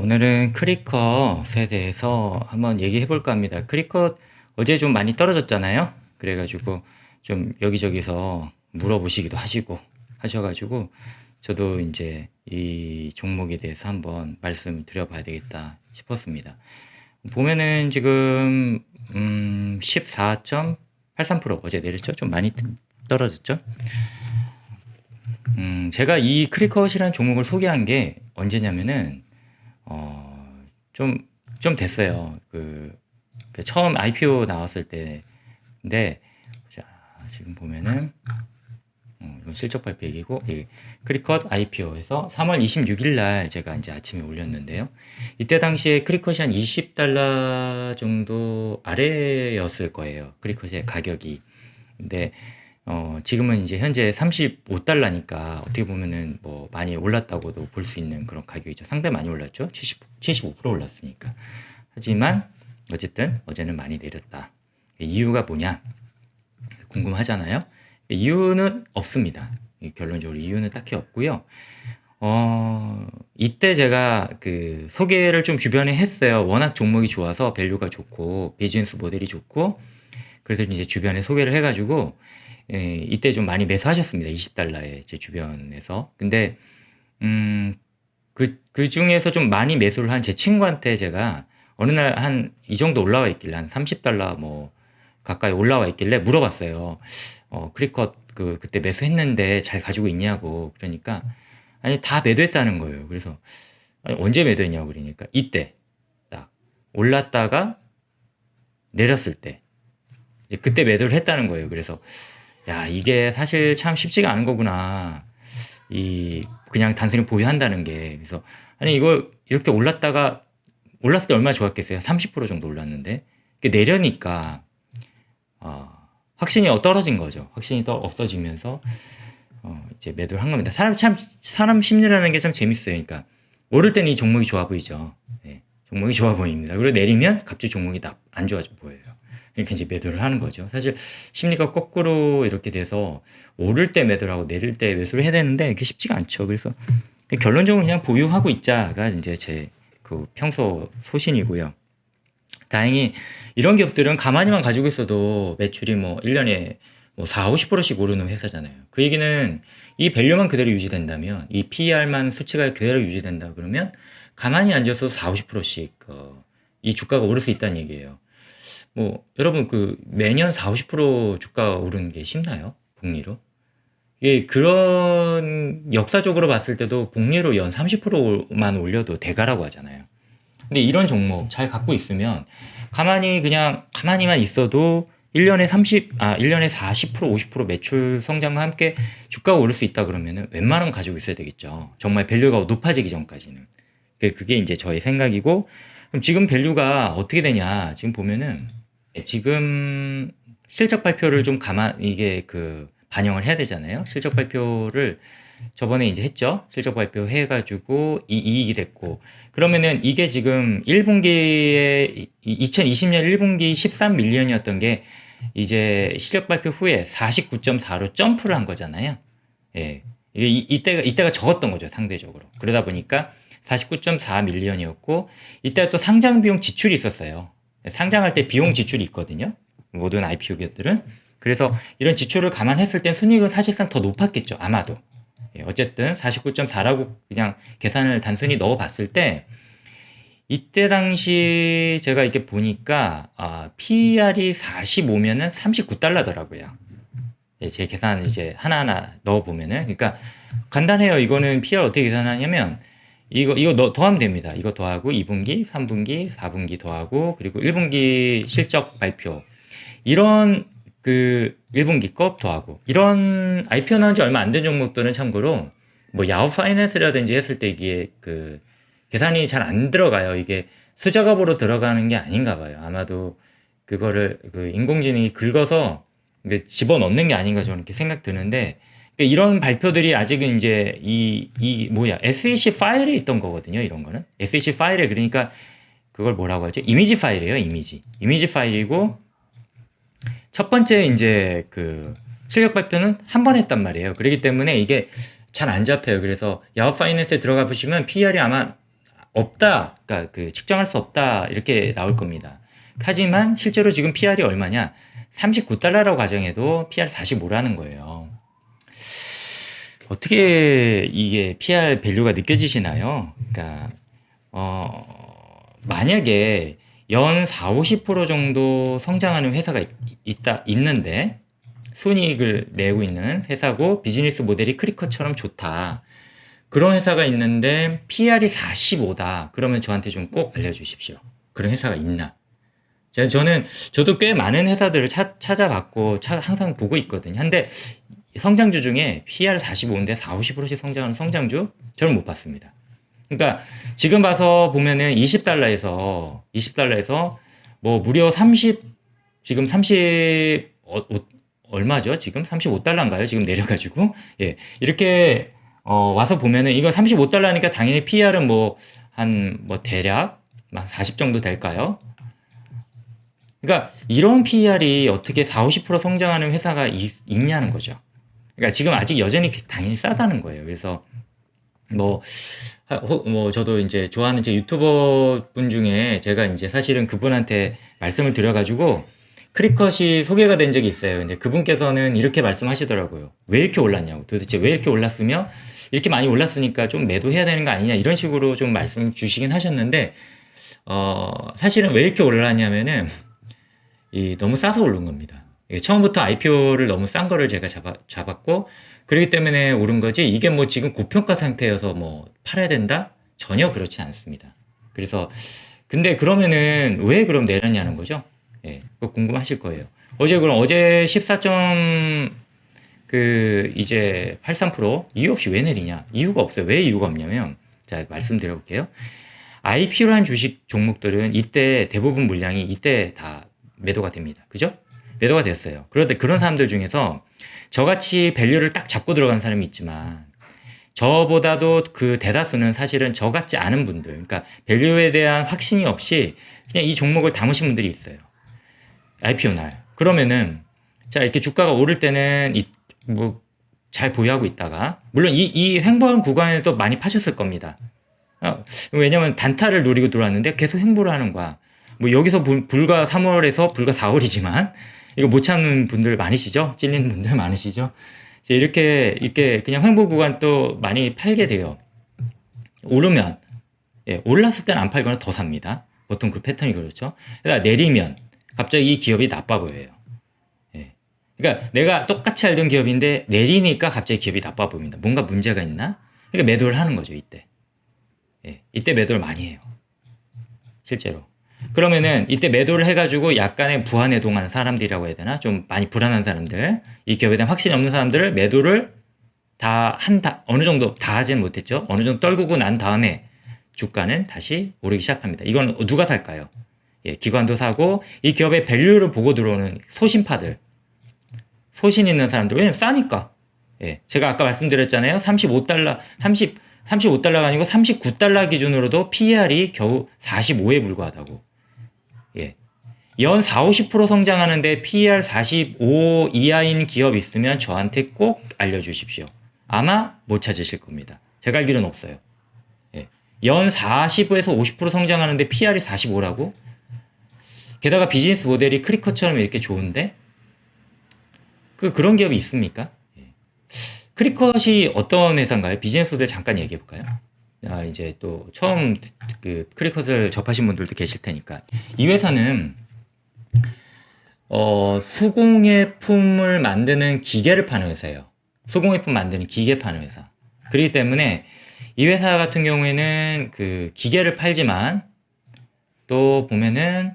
오늘은 크리컷에 대해서 한번 얘기해 볼까 합니다. 크리컷 어제 좀 많이 떨어졌잖아요. 그래가지고 좀 여기저기서 물어보시기도 하시고 하셔가지고 저도 이제 이 종목에 대해서 한번 말씀 드려봐야 되겠다 싶었습니다. 보면은 지금 14.83% 어제 내렸죠? 좀 많이 떨어졌죠? 제가 이 크리컷이라는 종목을 소개한 게 언제냐면은 좀, 좀 됐어요. 그 처음 IPO 나왔을 때인데, 자, 지금 보면은, 이건 실적 발표 얘기고, 크리컷 IPO에서 3월 26일 날 제가 이제 아침에 올렸는데요. 이때 당시에 크리컷이 한 20달러 정도 아래였을 거예요. 크리컷의 가격이. 근데, 지금은 이제 현재 35달러니까 어떻게 보면은 뭐 많이 올랐다고도 볼 수 있는 그런 가격이죠. 상당히 많이 올랐죠. 75% 올랐으니까. 하지만 어쨌든 어제는 많이 내렸다. 이유가 뭐냐? 궁금하잖아요. 이유는 없습니다. 결론적으로 이유는 딱히 없고요. 이때 제가 그 소개를 좀 주변에 했어요. 워낙 종목이 좋아서 밸류가 좋고 비즈니스 모델이 좋고 그래서 이제 주변에 소개를 해가지고 이때 좀 많이 매수하셨습니다. 20달러에 제 주변에서. 근데 그 중에서 좀 많이 매수를 한 제 친구한테 제가 어느 날 한 이 정도 올라와 있길래 한 30달러 뭐 가까이 올라와 있길래 물어봤어요. 크리컷 그때 매수했는데 잘 가지고 있냐고. 그러니까 아니 다 매도했다는 거예요. 그래서 아니, 언제 매도했냐고 그러니까 이때 딱 올랐다가 내렸을 때 그때 매도를 했다는 거예요. 그래서 야, 이게 사실 참 쉽지가 않은 거구나. 그냥 단순히 보유한다는 게. 그래서, 아니, 이거 이렇게 올랐을 때 얼마나 좋았겠어요? 30% 정도 올랐는데. 내려니까, 확신이 떨어진 거죠. 확신이 없어지면서, 이제 매도를 한 겁니다. 사람 심리라는 게 참 재밌어요. 그러니까, 오를 때는 이 종목이 좋아 보이죠. 네, 종목이 좋아 보입니다. 그리고 내리면 갑자기 종목이 안 좋아 보여요. 이렇게 이제 매도를 하는 거죠. 사실 심리가 거꾸로 이렇게 돼서 오를 때 매도를 하고 내릴 때 매수를 해야 되는데 그게 쉽지가 않죠. 그래서 결론적으로 그냥 보유하고 있자가 이제 제 그 평소 소신이고요. 다행히 이런 기업들은 가만히만 가지고 있어도 매출이 뭐 1년에 뭐 4, 50%씩 오르는 회사잖아요. 그 얘기는 이 밸류만 그대로 유지된다면 이 PER만 수치가 그대로 유지된다 그러면 가만히 앉아서 4, 50%씩 이 주가가 오를 수 있다는 얘기예요. 뭐 여러분 매년 4, 50% 주가가 오르는 게 쉽나요? 복리로? 이게 그런 역사적으로 봤을 때도 복리로 연 30%만 올려도 대가라고 하잖아요. 근데 이런 종목 잘 갖고 있으면 가만히만 있어도 1년에 40%, 50% 매출 성장과 함께 주가가 오를 수 있다 그러면은 웬만하면 가지고 있어야 되겠죠. 정말 밸류가 높아지기 전까지는. 그게 이제 저의 생각이고, 그럼 지금 밸류가 어떻게 되냐? 지금 보면은 지금 실적 발표를 좀 이게 반영을 해야 되잖아요. 실적 발표를 저번에 이제 했죠. 실적 발표 해가지고 이익이 됐고. 그러면은 이게 지금 1분기에 2020년 1분기 13밀리언이었던 게 이제 실적 발표 후에 49.4로 점프를 한 거잖아요. 예. 이때가 적었던 거죠, 상대적으로. 그러다 보니까 49.4밀리언이었고, 이때가 또 상장 비용 지출이 있었어요. 상장할 때 비용 지출이 있거든요. 모든 IPO 기업들은. 그래서 이런 지출을 감안했을 땐 순이익은 사실상 더 높았겠죠. 아마도. 어쨌든 49.4라고 그냥 계산을 단순히 넣어봤을 때 이때 당시 제가 이렇게 보니까 PER이 45면은 39달러더라고요. 제 계산 이제 하나하나 넣어보면은 그러니까 간단해요. 이거는 PER 어떻게 계산하냐면 이거 더하면 됩니다. 이거 더하고 2분기, 3분기, 4분기 더하고 그리고 1분기 실적 발표 이런 1분기 것 더하고 이런 IPO 나온 지 얼마 안 된 종목들은 참고로 뭐 야후 파이낸스라든지 했을 때 이게 계산이 잘 안 들어가요. 이게 수작업으로 들어가는 게 아닌가 봐요. 아마도 그거를 인공지능이 긁어서 집어넣는 게 아닌가 저는 이렇게 생각 드는데 이런 발표들이 아직은 이제 SEC 파일에 있던 거거든요. 이런 거는 SEC 파일에 그러니까 그걸 뭐라고 하죠? 이미지 파일이에요. 이미지 파일이고 첫 번째 이제 실적 발표는 한 번 했단 말이에요. 그렇기 때문에 이게 잘 안 잡혀요. 그래서 야후 파이낸스에 들어가 보시면 PER이 아마 없다, 그러니까 그 측정할 수 없다 이렇게 나올 겁니다. 하지만 실제로 지금 PR이 얼마냐? 39달러라고 가정해도 PR 45라는 거예요. 어떻게 이게 PR 밸류가 느껴지시나요? 그러니까 만약에 연 4, 50% 정도 성장하는 회사가 있는데 순이익을 내고 있는 회사고 비즈니스 모델이 크리커처럼 좋다. 그런 회사가 있는데 PR이 45다. 그러면 저한테 좀 꼭 알려주십시오. 그런 회사가 있나? 저도 꽤 많은 회사들을 찾아봤고 항상 보고 있거든요. 근데 성장주 중에 PR 45인데 4, 50%씩 성장하는 성장주 저는 못 봤습니다. 그러니까 지금 봐서 보면은 20달러에서 뭐 무려 30, 지금 30 얼마죠? 지금 35달러인가요? 지금 내려가지고 예 이렇게 와서 보면은 이거 35달러니까 당연히 PR은 뭐 한 뭐 대략 한 40 정도 될까요? 그러니까 이런 PR이 어떻게 4, 50% 성장하는 회사가 있냐는 거죠. 그러니까 지금 아직 여전히 당연히 싸다는 거예요. 그래서 뭐 저도 이제 좋아하는 제 유튜버 분 중에 제가 이제 사실은 그분한테 말씀을 드려가지고 크리컷이 소개가 된 적이 있어요. 근데 그분께서는 이렇게 말씀하시더라고요. 왜 이렇게 올랐냐고. 도대체 왜 이렇게 올랐으며 이렇게 많이 올랐으니까 좀 매도해야 되는 거 아니냐 이런 식으로 좀 말씀 주시긴 하셨는데 사실은 왜 이렇게 올랐냐면은 너무 싸서 오른 겁니다. 처음부터 IPO를 너무 싼 거를 제가 잡았고 그렇기 때문에 오른 거지 이게 뭐 지금 고평가 상태여서 뭐 팔아야 된다? 전혀 그렇지 않습니다. 그래서 근데 그러면은 왜 그럼 내렸냐는 거죠? 예, 그거 궁금하실 거예요. 어제 14. 이제 83% 이유 없이 왜 내리냐? 이유가 없어요. 왜 이유가 없냐면 자 말씀드려볼게요. IPO라는 주식 종목들은 이때 대부분 물량이 이때 다 매도가 됩니다. 그죠? 매도가 됐어요. 그런데 그런 사람들 중에서 저같이 밸류를 딱 잡고 들어간 사람이 있지만 저보다도 그 대다수는 사실은 저같지 않은 분들, 그러니까 밸류에 대한 확신이 없이 그냥 이 종목을 담으신 분들이 있어요. IPO 날. 그러면은 자 이렇게 주가가 오를 때는 뭐 잘 보유하고 있다가 물론 이 횡보한 구간에도 많이 파셨을 겁니다. 왜냐면 단타를 노리고 들어왔는데 계속 횡보를 하는 거야. 뭐 여기서 불과 3월에서 불과 4월이지만 이거 못 참는 분들 많으시죠? 찔리는 분들 많으시죠? 이렇게 그냥 횡보 구간 또 많이 팔게 돼요. 오르면 올랐을 때는 안 팔거나 더 삽니다. 보통 그 패턴이 그렇죠. 그러니까 내리면 갑자기 이 기업이 나빠 보여요. 그러니까 내가 똑같이 알던 기업인데 내리니까 갑자기 기업이 나빠 보입니다. 뭔가 문제가 있나? 그러니까 매도를 하는 거죠. 이때 매도를 많이 해요. 실제로. 그러면은 이때 매도를 해가지고 약간의 부안해동하는 사람들이라고 해야 되나? 좀 많이 불안한 사람들, 이 기업에 대한 확신이 없는 사람들을 매도를 어느 정도 다 하지는 못했죠. 어느 정도 떨구고 난 다음에 주가는 다시 오르기 시작합니다. 이건 누가 살까요? 기관도 사고 이 기업의 밸류를 보고 들어오는 소신파들, 소신 있는 사람들, 왜냐면 싸니까. 제가 아까 말씀드렸잖아요. 35달러가 아니고 39달러 기준으로도 PER이 겨우 45에 불과하다고. 연 4, 50% 성장하는데 PER 45 이하인 기업 있으면 저한테 꼭 알려주십시오. 아마 못 찾으실 겁니다. 제가 알기로는 없어요. 연 40에서 50% 성장하는데 PER이 45라고? 게다가 비즈니스 모델이 크리커처럼 이렇게 좋은데? 그런 기업이 있습니까? 크리컷이 어떤 회사인가요? 비즈니스 모델 잠깐 얘기해 볼까요? 이제 또 처음 그 크리컷을 접하신 분들도 계실 테니까. 이 회사는 수공예품을 만드는 기계를 파는 회사예요. 수공예품 만드는 기계 파는 회사. 그렇기 때문에 이 회사 같은 경우에는 그 기계를 팔지만 또 보면은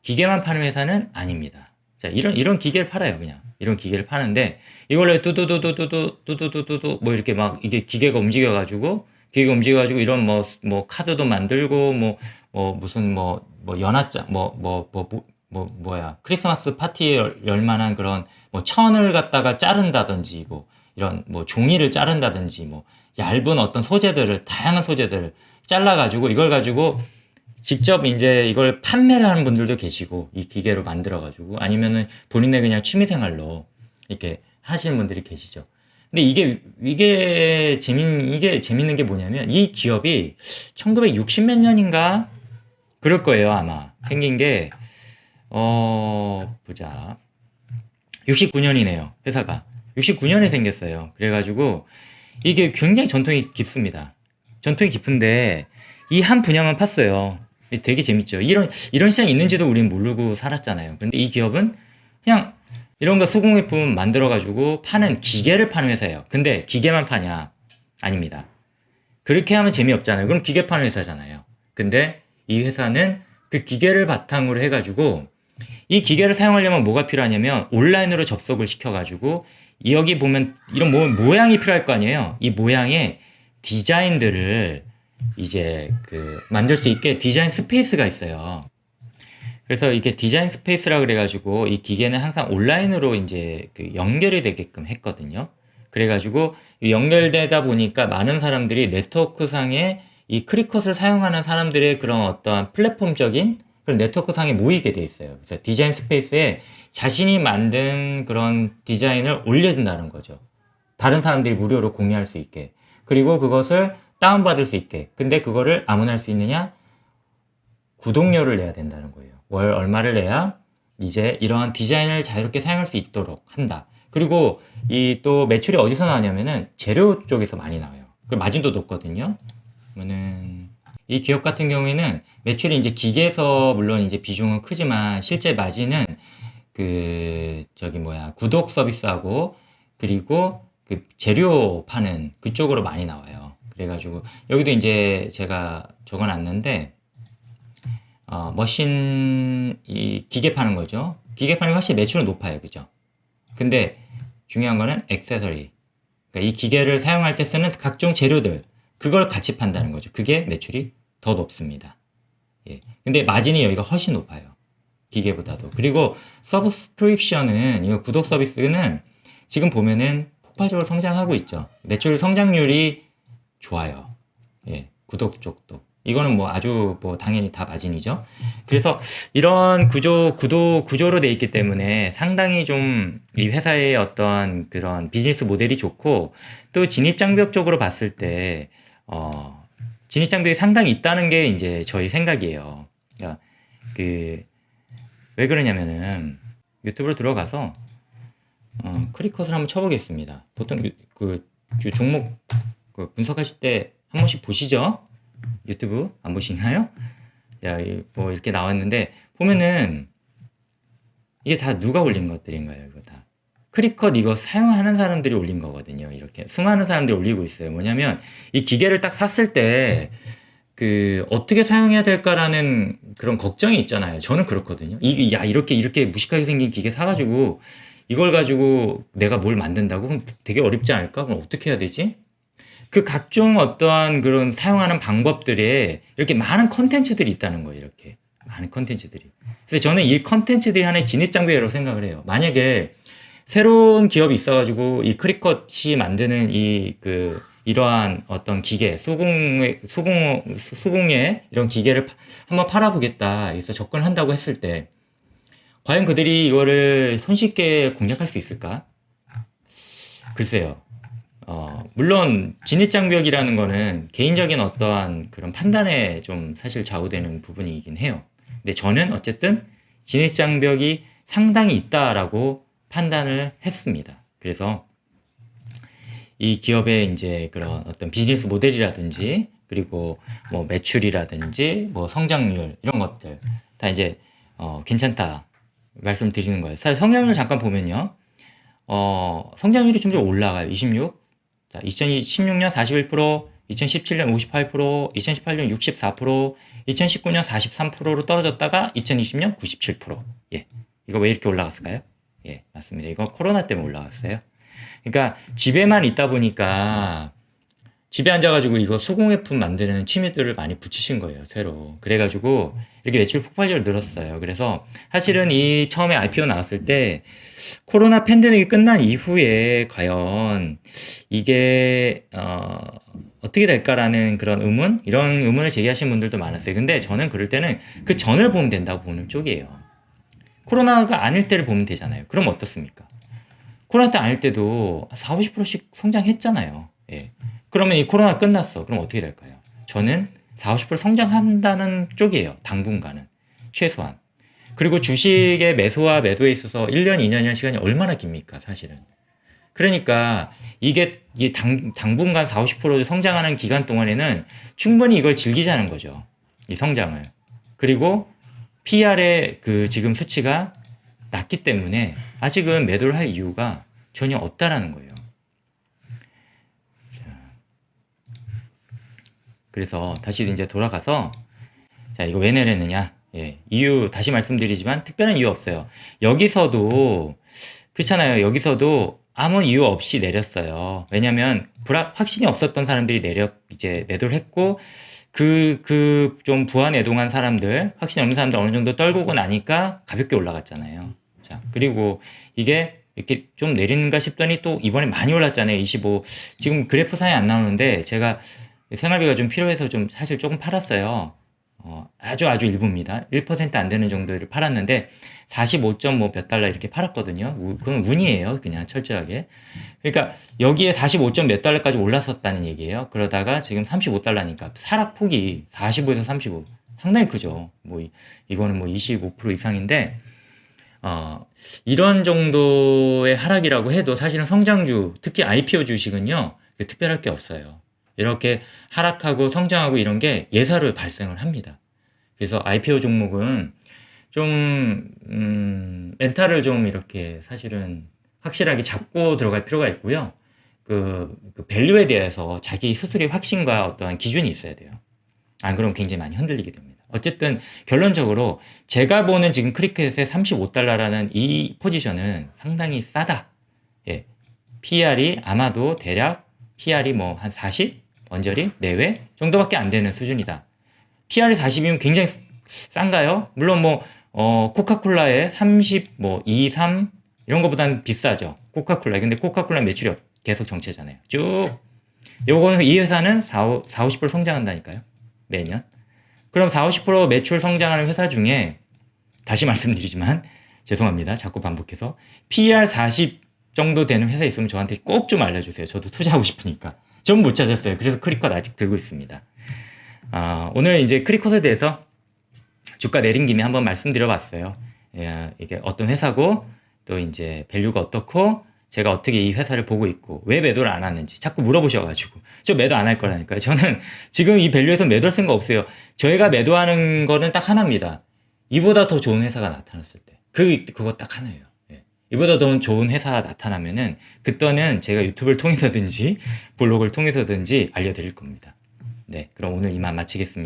기계만 파는 회사는 아닙니다. 자, 이런 기계를 팔아요, 그냥. 이런 기계를 파는데, 이걸로 뚜두두두두두두두두두, 뭐 이렇게 막, 이게 기계가 움직여가지고, 이런 뭐, 카드도 만들고, 무슨 연합장, 뭐야, 크리스마스 파티에 열 만한 그런, 천을 갖다가 자른다든지, 이런, 종이를 자른다든지, 얇은 어떤 소재들을, 다양한 소재들을 잘라가지고, 이걸 가지고, 직접 이제 이걸 판매를 하는 분들도 계시고 이 기계로 만들어 가지고 아니면은 본인의 그냥 취미 생활로 이렇게 하시는 분들이 계시죠. 근데 이게 재밌는 게 뭐냐면 이 기업이 1960 몇 년인가 그럴 거예요, 아마. 생긴 게 보자. 69년이네요, 회사가. 69년에 생겼어요. 그래가지고 이게 굉장히 전통이 깊습니다. 전통이 깊은데 이 한 분야만 팠어요. 되게 재밌죠. 이런 시장이 있는지도 우리는 모르고 살았잖아요. 근데 이 기업은 그냥 이런 거 수공예품 만들어가지고 파는 기계를 파는 회사예요. 근데 기계만 파냐? 아닙니다. 그렇게 하면 재미없잖아요. 그럼 기계 파는 회사잖아요. 근데 이 회사는 그 기계를 바탕으로 해가지고 이 기계를 사용하려면 뭐가 필요하냐면 온라인으로 접속을 시켜가지고 여기 보면 이런 모양이 필요할 거 아니에요. 이 모양의 디자인들을 이제 만들 수 있게 디자인 스페이스가 있어요. 그래서 이게 디자인 스페이스라 그래가지고 이 기계는 항상 온라인으로 이제 연결이 되게끔 했거든요. 그래가지고 연결되다 보니까 많은 사람들이 네트워크상에 이 크리컷을 사용하는 사람들의 그런 어떠한 플랫폼적인 그런 네트워크상에 모이게 돼 있어요. 그래서 디자인 스페이스에 자신이 만든 그런 디자인을 올려준다는 거죠. 다른 사람들이 무료로 공유할 수 있게. 그리고 그것을 다운받을 수 있게. 근데 그거를 아무나 할 수 있느냐? 구독료를 내야 된다는 거예요. 월 얼마를 내야 이제 이러한 디자인을 자유롭게 사용할 수 있도록 한다. 그리고 이 또 매출이 어디서 나오냐면은 재료 쪽에서 많이 나와요. 그 마진도 높거든요. 그러면은 이 기업 같은 경우에는 매출이 이제 기계에서 물론 이제 비중은 크지만 실제 마진은 구독 서비스하고 그리고 그 재료 파는 그쪽으로 많이 나와요. 그래가지고 여기도 이제 제가 적어놨는데 이 기계 파는 거죠. 기계 파는 게 확실히 매출은 높아요. 그죠? 근데 중요한 거는 액세서리. 그러니까 이 기계를 사용할 때 쓰는 각종 재료들. 그걸 같이 판다는 거죠. 그게 매출이 더 높습니다. 예. 근데 마진이 여기가 훨씬 높아요. 기계보다도. 그리고 서브스크립션은, 이거 구독 서비스는 지금 보면은 폭발적으로 성장하고 있죠. 매출 성장률이 좋아요. 예. 구독 쪽도. 이거는 아주 당연히 다 마진이죠. 그래서 이런 구조로 돼 있기 때문에 상당히 좀 이 회사의 어떤 그런 비즈니스 모델이 좋고 또 진입장벽 쪽으로 봤을 때, 진입장벽이 상당히 있다는 게 이제 저희 생각이에요. 그러니까 왜 그러냐면은 유튜브로 들어가서, 크리컷을 한번 쳐보겠습니다. 보통 그 종목 분석하실 때 한 번씩 보시죠? 유튜브 안 보시나요? 야, 이렇게 나왔는데 보면은 이게 다 누가 올린 것들인가요? 이거 다 크리컷 이거 사용하는 사람들이 올린 거거든요. 이렇게 수많은 사람들이 올리고 있어요. 뭐냐면 이 기계를 딱 샀을 때 어떻게 사용해야 될까라는 그런 걱정이 있잖아요. 저는 그렇거든요. 이렇게 무식하게 생긴 기계 사가지고 이걸 가지고 내가 뭘 만든다고? 그럼 되게 어렵지 않을까? 그럼 어떻게 해야 되지? 그 각종 어떠한 그런 사용하는 방법들에 이렇게 많은 컨텐츠들이 있다는 거예요. 이렇게 많은 컨텐츠들이. 그래서 저는 이 컨텐츠들이 하나의 진입장벽이라고 생각을 해요. 만약에 새로운 기업이 있어가지고 이 크리컷이 만드는 이러한 어떤 기계, 수공예 이런 기계를 한번 팔아보겠다. 그래서 접근한다고 했을 때 과연 그들이 이거를 손쉽게 공략할 수 있을까? 글쎄요. 물론 진입장벽이라는 거는 개인적인 어떠한 그런 판단에 좀 사실 좌우되는 부분이긴 해요. 근데 저는 어쨌든 진입장벽이 상당히 있다라고 판단을 했습니다. 그래서 이 기업의 이제 그런 어떤 비즈니스 모델이라든지 그리고 매출이라든지 성장률 이런 것들 다 이제 괜찮다 말씀드리는 거예요. 사실 성장률 잠깐 보면요. 성장률이 좀 올라가요. 26. 자, 2016년 41%, 2017년 58%, 2018년 64%, 2019년 43%로 떨어졌다가 2020년 97%. 예. 이거 왜 이렇게 올라갔을까요? 예, 맞습니다. 이거 코로나 때문에 올라갔어요. 그러니까 집에만 있다 보니까 집에 앉아가지고 이거 수공예품 만드는 취미들을 많이 붙이신 거예요, 새로. 그래가지고 이렇게 매출 폭발적으로 늘었어요. 그래서 사실은 이 처음에 IPO 나왔을 때 코로나 팬데믹이 끝난 이후에 과연 이게 어떻게 될까라는 그런 이런 의문을 제기하신 분들도 많았어요. 근데 저는 그럴 때는 그 전을 보면 된다고 보는 쪽이에요. 코로나가 아닐 때를 보면 되잖아요. 그럼 어떻습니까? 코로나 때 아닐 때도 4, 50%씩 성장했잖아요. 예. 그러면 이 코로나 끝났어. 그럼 어떻게 될까요? 저는 4, 50% 성장한다는 쪽이에요. 당분간은. 최소한. 그리고 주식의 매수와 매도에 있어서 1년, 2년이라는 시간이 얼마나 깁니까, 사실은. 그러니까 이게 당분간 4, 50% 성장하는 기간 동안에는 충분히 이걸 즐기자는 거죠. 이 성장을. 그리고 PR의 그 지금 수치가 낮기 때문에 아직은 매도를 할 이유가 전혀 없다라는 거예요. 그래서 다시 이제 돌아가서 자, 이거 왜 내렸느냐? 예, 이유 다시 말씀드리지만 특별한 이유 없어요. 여기서도 그렇잖아요. 여기서도 아무 이유 없이 내렸어요. 왜냐면 확신이 없었던 사람들이 이제 매도를 했고 좀 부안해동한 사람들, 확신이 없는 사람들 어느 정도 떨구고 나니까 가볍게 올라갔잖아요. 자, 그리고 이게 이렇게 좀 내리는가 싶더니 또 이번에 많이 올랐잖아요. 25. 지금 그래프 상에 안 나오는데 제가 생활비가 좀 필요해서 좀 사실 조금 팔았어요. 아주 일부입니다. 1% 안 되는 정도를 팔았는데 45점 뭐 몇 달러 이렇게 팔았거든요. 그건 운이에요. 그냥 철저하게. 그러니까 여기에 45점 몇 달러까지 올랐었다는 얘기예요. 그러다가 지금 35달러니까 하락폭이 45에서 35 상당히 크죠. 뭐 이거는 뭐 25% 이상인데 이런 정도의 하락이라고 해도 사실은 성장주, 특히 IPO 주식은요. 특별할 게 없어요. 이렇게 하락하고 성장하고 이런 게 예사로 발생을 합니다. 그래서 IPO 종목은 좀 멘탈을 좀 이렇게 사실은 확실하게 잡고 들어갈 필요가 있고요. 그 밸류에 대해서 자기 스스로의 확신과 어떠한 기준이 있어야 돼요. 안 그러면 굉장히 많이 흔들리게 됩니다. 어쨌든 결론적으로 제가 보는 지금 크리켓의 35달러라는 이 포지션은 상당히 싸다. 예. PR이 아마도 대략 PR이 뭐 한 40? 언저리? 내외? 정도밖에 안 되는 수준이다. PR이 40이면 굉장히 싼가요? 물론 뭐 코카콜라의 30, 뭐 2, 3 이런 것보다는 비싸죠. 코카콜라. 근데 코카콜라 매출이 계속 정체잖아요. 쭉. 요거는 이 회사는 4, 50% 성장한다니까요. 매년. 그럼 4, 50% 매출 성장하는 회사 중에 다시 말씀드리지만 죄송합니다. 자꾸 반복해서 PR 40 정도 되는 회사 있으면 저한테 꼭 좀 알려주세요. 저도 투자하고 싶으니까. 전 못 찾았어요. 그래서 크리컷 아직 들고 있습니다. 오늘 이제 크리컷에 대해서 주가 내린 김에 한번 말씀드려봤어요. 예, 이게 어떤 회사고 또 이제 밸류가 어떻고 제가 어떻게 이 회사를 보고 있고 왜 매도를 안 하는지 자꾸 물어보셔가지고 저 매도 안 할 거라니까요. 저는 지금 이 밸류에서 매도할 생각 없어요. 저희가 매도하는 거는 딱 하나입니다. 이보다 더 좋은 회사가 나타났을 때 그거 딱 하나예요. 예. 이보다 더 좋은 회사가 나타나면은 그때는 제가 유튜브를 통해서든지 블로그를 통해서든지 알려드릴 겁니다. 네, 그럼 오늘 이만 마치겠습니다.